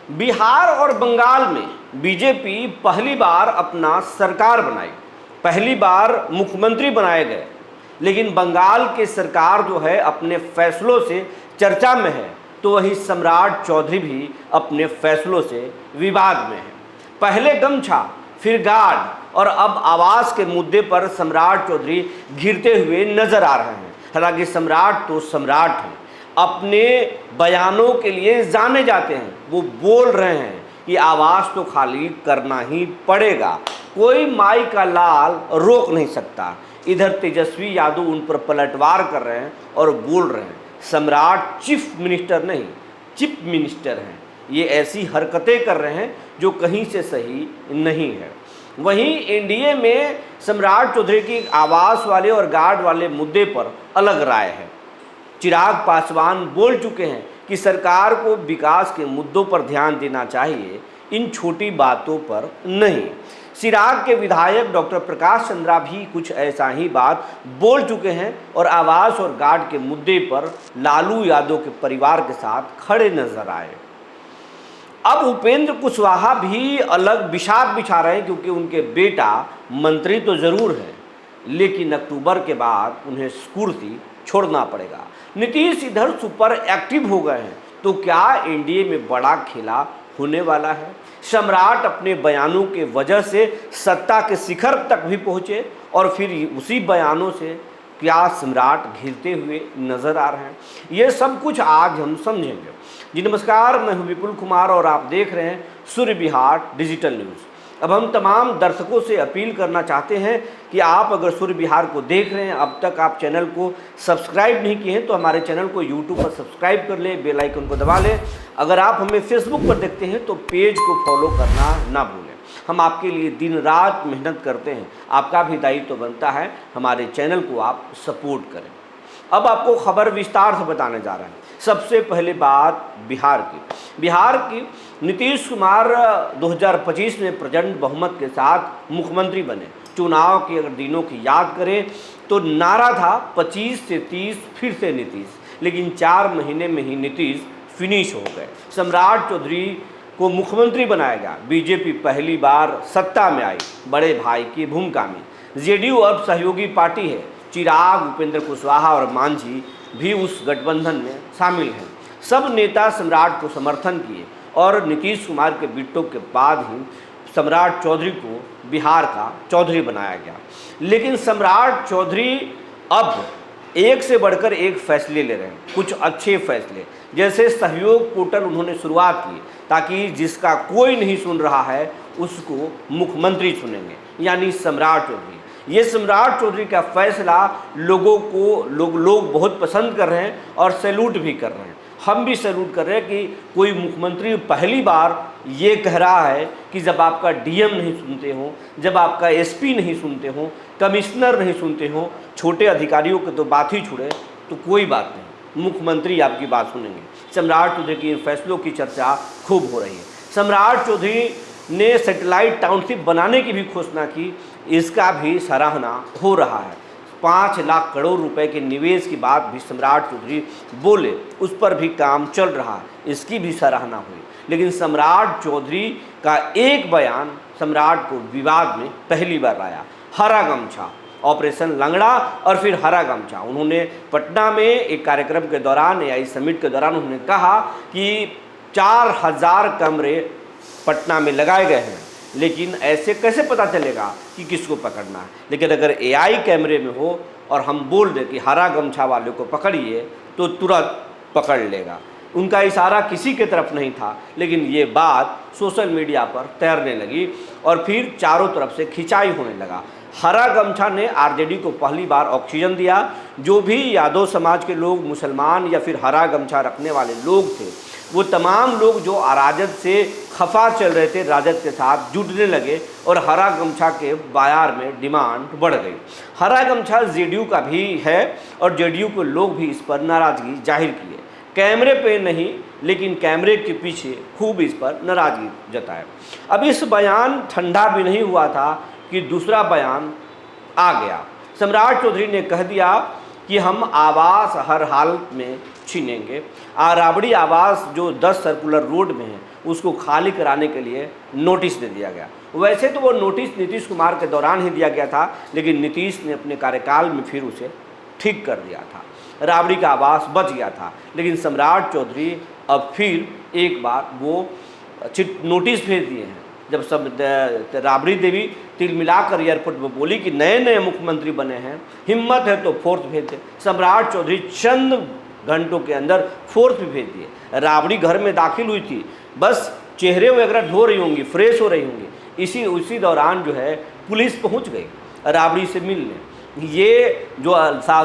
बिहार और बंगाल में बीजेपी पहली बार अपना सरकार बनाई, पहली बार मुख्यमंत्री बनाए गए। लेकिन बंगाल की सरकार जो है अपने फैसलों से चर्चा में है, तो वही सम्राट चौधरी भी अपने फैसलों से विवाद में है। पहले गमछा, फिर गार्ड और अब आवास के मुद्दे पर सम्राट चौधरी घिरते हुए नजर आ रहे हैं। हालांकि सम्राट तो सम्राट हैं, अपने बयानों के लिए जाने जाते हैं। वो बोल रहे हैं कि आवास तो खाली करना ही पड़ेगा, कोई माई का लाल रोक नहीं सकता। इधर तेजस्वी यादव उन पर पलटवार कर रहे हैं और बोल रहे हैं सम्राट चीफ मिनिस्टर नहीं, चीफ मिनिस्टर हैं। ये ऐसी हरकतें कर रहे हैं जो कहीं से सही नहीं है। वहीं एनडीए में सम्राट चौधरी की आवास वाले और गार्ड वाले मुद्दे पर अलग राय है। चिराग पासवान बोल चुके हैं कि सरकार को विकास के मुद्दों पर ध्यान देना चाहिए, इन छोटी बातों पर नहीं। चिराग के विधायक डॉक्टर प्रकाश चंद्रा भी कुछ ऐसा ही बात बोल चुके हैं और आवास और गार्ड के मुद्दे पर लालू यादव के परिवार के साथ खड़े नजर आए। अब उपेंद्र कुशवाहा भी अलग विषाद बिछा रहे हैं, क्योंकि उनके बेटा मंत्री तो जरूर है, लेकिन अक्टूबर के बाद उन्हें कुर्सी छोड़ना पड़ेगा। नीतीश इधर सुपर एक्टिव हो गए हैं, तो क्या एनडीए में बड़ा खेला होने वाला है? सम्राट अपने बयानों के वजह से सत्ता के शिखर तक भी पहुंचे और फिर उसी बयानों से क्या सम्राट घिरते हुए नजर आ रहे हैं? ये सब कुछ आज हम समझेंगे। जी नमस्कार, मैं हूं विपुल कुमार और आप देख रहे हैं सूर्य विहार डिजिटल न्यूज़। अब हम तमाम दर्शकों से अपील करना चाहते हैं कि आप अगर सूर्य विहार को देख रहे हैं, अब तक आप चैनल को सब्सक्राइब नहीं किए हैं, तो हमारे चैनल को यूट्यूब पर सब्सक्राइब कर लें, बेल आइकन को दबा लें। अगर आप हमें फेसबुक पर देखते हैं तो पेज को फॉलो करना ना भूलें। हम आपके लिए दिन रात मेहनत करते हैं, आपका भी दायित्व तो बनता है हमारे चैनल को आप सपोर्ट करें। अब आपको खबर विस्तार से बताने जा रहे हैं। सबसे पहले बात बिहार की नीतीश कुमार 2025 में प्रचंड बहुमत के साथ मुख्यमंत्री बने। चुनाव के अगर दिनों की याद करें तो नारा था 25 से 30 फिर से नीतीश, लेकिन 4 महीने में ही नीतीश फिनिश हो गए। सम्राट चौधरी को मुख्यमंत्री बनाया गया। बीजेपी पहली बार सत्ता में आई, बड़े भाई की भूमिका में। जेडीयू अब सहयोगी पार्टी है। चिराग, उपेंद्र कुशवाहा और मांझी भी उस गठबंधन में शामिल हैं। सब नेता सम्राट को समर्थन किए और नीतीश कुमार के बिट्टो के बाद ही सम्राट चौधरी को बिहार का चौधरी बनाया गया। लेकिन सम्राट चौधरी अब एक से बढ़कर एक फैसले ले रहे हैं, कुछ अच्छे फैसले, जैसे सहयोग पोर्टल उन्होंने शुरुआत की, ताकि जिसका कोई नहीं सुन रहा है उसको मुख्यमंत्री चुनेंगे, यानी सम्राट चौधरी। ये सम्राट चौधरी का फैसला लोग बहुत पसंद कर रहे हैं और सैल्यूट भी कर रहे हैं। हम भी सैल्यूट कर रहे हैं कि कोई मुख्यमंत्री पहली बार ये कह रहा है कि जब आपका डीएम नहीं सुनते हो, जब आपका एसपी नहीं सुनते हो, कमिश्नर नहीं सुनते हो, छोटे अधिकारियों के तो बात ही छुड़े, तो कोई बात नहीं, मुख्यमंत्री आपकी बात सुनेंगे। सम्राट चौधरी के फैसलों की चर्चा खूब हो रही है। सम्राट चौधरी ने सैटेलाइट टाउनशिप बनाने की भी घोषणा की, इसका भी सराहना हो रहा है। 5 लाख करोड़ रुपए के निवेश की बात भी सम्राट चौधरी बोले, उस पर भी काम चल रहा है, इसकी भी सराहना हुई। लेकिन सम्राट चौधरी का एक बयान सम्राट को विवाद में पहली बार आया। हरा गमछा, ऑपरेशन लंगड़ा और फिर हरा गमछा। उन्होंने पटना में एक कार्यक्रम के दौरान, एआई समिट के दौरान उन्होंने कहा कि 4000 कमरे पटना में लगाए गए हैं, लेकिन ऐसे कैसे पता चलेगा कि किसको पकड़ना है? लेकिन अगर एआई कैमरे में हो और हम बोल दें कि हरा गमछा वाले को पकड़िए, तो तुरंत पकड़ लेगा। उनका इशारा किसी के तरफ नहीं था, लेकिन ये बात सोशल मीडिया पर तैरने लगी और फिर चारों तरफ से खिंचाई होने लगा। हरा गमछा ने आरजेडी को पहली बार ऑक्सीजन दिया। जो भी यादव समाज के लोग, मुसलमान या फिर हरा गमछा रखने वाले लोग थे, वो तमाम लोग जो राजद से खफा चल रहे थे, राजद के साथ जुटने लगे और हरा गमछा के बाजार में डिमांड बढ़ गई। हरा गमछा जेडीयू का भी है और जेडीयू के लोग भी इस पर नाराज़गी जाहिर किए। कैमरे पे नहीं, लेकिन कैमरे के पीछे खूब इस पर नाराज़गी जताए। अब इस बयान ठंडा भी नहीं हुआ था कि दूसरा बयान आ गया। सम्राट चौधरी ने कह दिया कि हम आवास हर हालत में छीनेंगे। राबड़ी आवास जो 10 सर्कुलर रोड में है उसको खाली कराने के लिए नोटिस दे दिया गया। वैसे तो वो नोटिस नीतीश कुमार के दौरान ही दिया गया था, लेकिन नीतीश ने अपने कार्यकाल में फिर उसे ठीक कर दिया था। राबड़ी का आवास बच गया था, लेकिन सम्राट चौधरी अब फिर एक बार वो नोटिस भेज दिए हैं। जब सब राबड़ी देवी तिल मिलाकर एयरपोर्ट पर बोली कि नए नए मुख्यमंत्री बने हैं, हिम्मत है तो फोर्थ भेज दे। सम्राट चौधरी चंद घंटों के अंदर फोर्थ भी भेज दिए। राबड़ी घर में दाखिल हुई थी, बस चेहरे वगैरह धो रही होंगी, फ्रेश हो रही होंगी, उसी दौरान जो है पुलिस पहुंच गई राबड़ी से मिलने। ये जो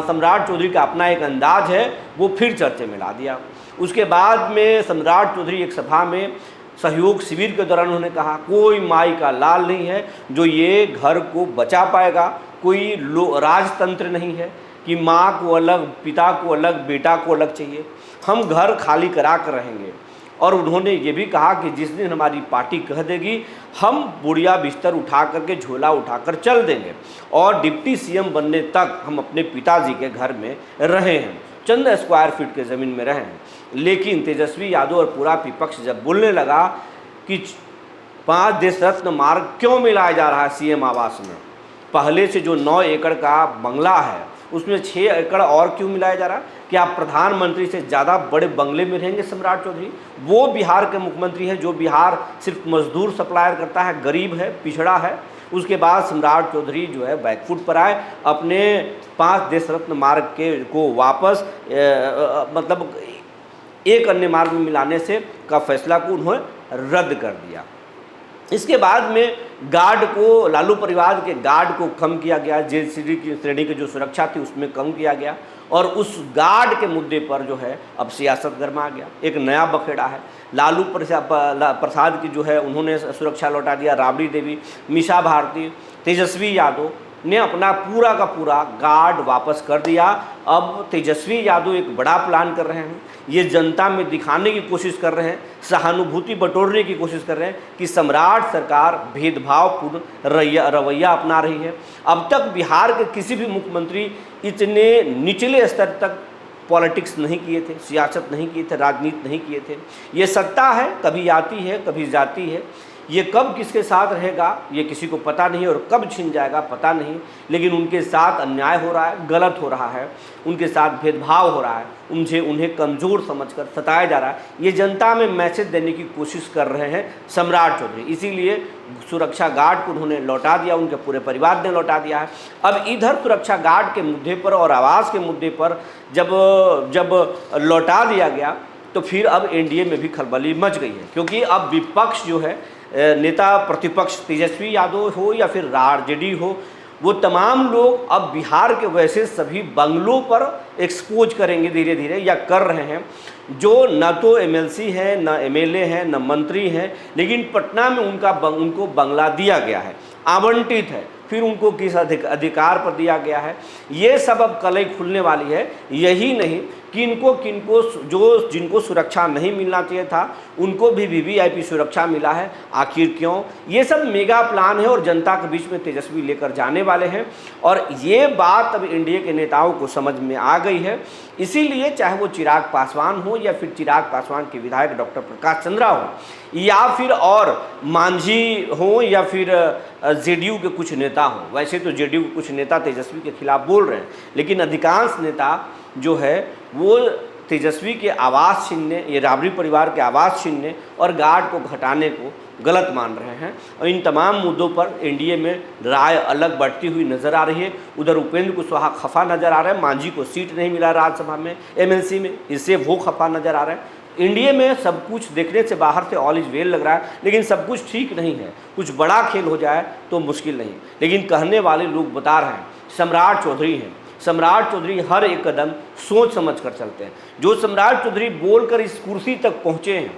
सम्राट चौधरी का अपना एक अंदाज है वो फिर चर्चे में ला दिया। उसके बाद में सम्राट चौधरी एक सभा में सहयोग शिविर के दौरान उन्होंने कहा, कोई माई का लाल नहीं है जो ये घर को बचा पाएगा, कोई राजतंत्र नहीं है कि माँ को अलग, पिता को अलग, बेटा को अलग चाहिए, हम घर खाली करा कर रहेंगे। और उन्होंने ये भी कहा कि जिस दिन हमारी पार्टी कह देगी हम बुढ़िया बिस्तर उठा करके झोला उठाकर चल देंगे, और डिप्टी सीएम बनने तक हम अपने पिताजी के घर में रहे हैं, चंद स्क्वायर फीट के ज़मीन में रहे हैं। लेकिन तेजस्वी यादव और पूरा विपक्ष जब बोलने लगा कि 5 देश रत्न मार्ग क्यों मिलाया जा रहा है सीएम आवास में, पहले से जो 9 एकड़ का बंगला है उसमें 6 एकड़ और क्यों मिलाया जा रहा है, कि आप प्रधानमंत्री से ज़्यादा बड़े बंगले में रहेंगे सम्राट चौधरी। वो बिहार के मुख्यमंत्री हैं जो बिहार सिर्फ मजदूर सप्लायर करता है, गरीब है, पिछड़ा है। उसके बाद सम्राट चौधरी जो है बैकफुट पर आए, अपने 5 देश रत्न मार्ग को वापस मतलब एक अन्य मार्ग में मिलाने से का फैसला को उन्होंने रद्द कर दिया। इसके बाद में गार्ड को, लालू परिवार के गार्ड को कम किया गया, जेल की श्रेणी की जो सुरक्षा थी उसमें कम किया गया, और उस गार्ड के मुद्दे पर जो है अब सियासत गर्मा गया। एक नया बखेड़ा है। लालू प्रसाद की जो है उन्होंने सुरक्षा लौटा दिया, राबड़ी देवी, मीसा भारती, तेजस्वी यादव ने अपना पूरा का पूरा गार्ड वापस कर दिया। अब तेजस्वी यादव एक बड़ा प्लान कर रहे हैं, ये जनता में दिखाने की कोशिश कर रहे हैं, सहानुभूति बटोरने की कोशिश कर रहे हैं कि सम्राट सरकार भेदभावपूर्ण रवैया अपना रही है। अब तक बिहार के किसी भी मुख्यमंत्री इतने निचले स्तर तक पॉलिटिक्स नहीं किए थे, सियासत नहीं किए थे, राजनीति नहीं किए थे। ये सत्ता है, कभी आती है कभी जाती है, ये कब किसके साथ रहेगा ये किसी को पता नहीं, और कब छिन जाएगा पता नहीं। लेकिन उनके साथ अन्याय हो रहा है, गलत हो रहा है, उनके साथ भेदभाव हो रहा है, उन्हें कमज़ोर समझकर सताया जा रहा है। ये जनता में मैसेज देने की कोशिश कर रहे हैं सम्राट चौधरी। इसीलिए सुरक्षा गार्ड को उन्होंने लौटा दिया, उनके पूरे परिवार ने लौटा दिया है। अब इधर सुरक्षा गार्ड के मुद्दे पर और आवास के मुद्दे पर जब लौटा दिया गया तो फिर अब एनडीए में भी खलबली मच गई है, क्योंकि अब विपक्ष जो है, नेता प्रतिपक्ष तेजस्वी यादव हो या फिर आरजेडी हो, वो तमाम लोग अब बिहार के वैसे सभी बंगलों पर एक्सपोज करेंगे धीरे धीरे, या कर रहे हैं, जो न तो एमएलसी है, न एमएलए है, न मंत्री हैं, लेकिन पटना में उनको बंगला दिया गया है, आवंटित है, फिर उनको किस अधिकार पर दिया गया है। ये सब अब कलई खुलने वाली है। यही नहीं, किनको जिनको सुरक्षा नहीं मिलना चाहिए था उनको भी वीवीआईपी सुरक्षा मिला है। आखिर क्यों? ये सब मेगा प्लान है और जनता के बीच में तेजस्वी लेकर जाने वाले हैं, और ये बात अब एनडीए के नेताओं को समझ में आ गई है। इसीलिए चाहे वो चिराग पासवान हो या फिर चिराग पासवान के विधायक डॉक्टर प्रकाश चंद्रा हो, या फिर और मांझी हो, या फिर जेडीयू के कुछ नेता हों। वैसे तो जेडीयू के कुछ नेता तेजस्वी के खिलाफ बोल रहे हैं, लेकिन अधिकांश नेता जो है वो तेजस्वी के आवास छीनने, ये राबड़ी परिवार के आवास छीनने और गार्ड को घटाने को गलत मान रहे हैं। और इन तमाम मुद्दों पर एनडीए में राय अलग बढ़ती हुई नज़र आ रही है। उधर उपेंद्र कुशवाहा खफा नज़र आ रहे हैं, मांझी को सीट नहीं मिला राज्यसभा में, एमएलसी में, इससे वो खफा नज़र आ रहे हैं। एनडीए में सब कुछ देखने से बाहर से ऑल इज वेल लग रहा है, लेकिन सब कुछ ठीक नहीं है। कुछ बड़ा खेल हो जाए तो मुश्किल नहीं, लेकिन कहने वाले लोग बता रहे हैं सम्राट चौधरी हैं। सम्राट चौधरी हर एक कदम सोच समझ कर चलते हैं। जो सम्राट चौधरी बोलकर इस कुर्सी तक पहुँचे हैं,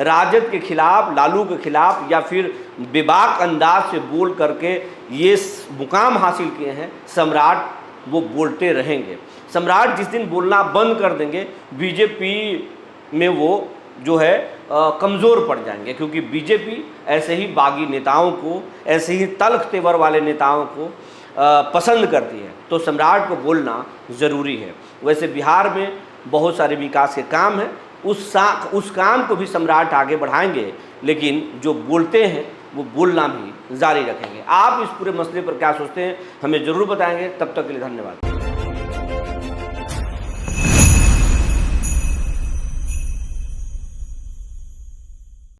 राजद के खिलाफ, लालू के खिलाफ, या फिर बेबाक अंदाज से बोल करके ये मुकाम हासिल किए हैं, सम्राट वो बोलते रहेंगे। सम्राट जिस दिन बोलना बंद कर देंगे, बीजेपी में वो जो है कमज़ोर पड़ जाएंगे, क्योंकि बीजेपी ऐसे ही बागी नेताओं को, ऐसे ही तल्ख तेवर वाले नेताओं को पसंद करती है, तो सम्राट को बोलना ज़रूरी है। वैसे बिहार में बहुत सारे विकास के काम हैं, उस काम को भी सम्राट आगे बढ़ाएंगे, लेकिन जो बोलते हैं वो बोलना भी जारी रखेंगे। आप इस पूरे मसले पर क्या सोचते हैं, हमें ज़रूर बताएंगे। तब तक के लिए धन्यवाद।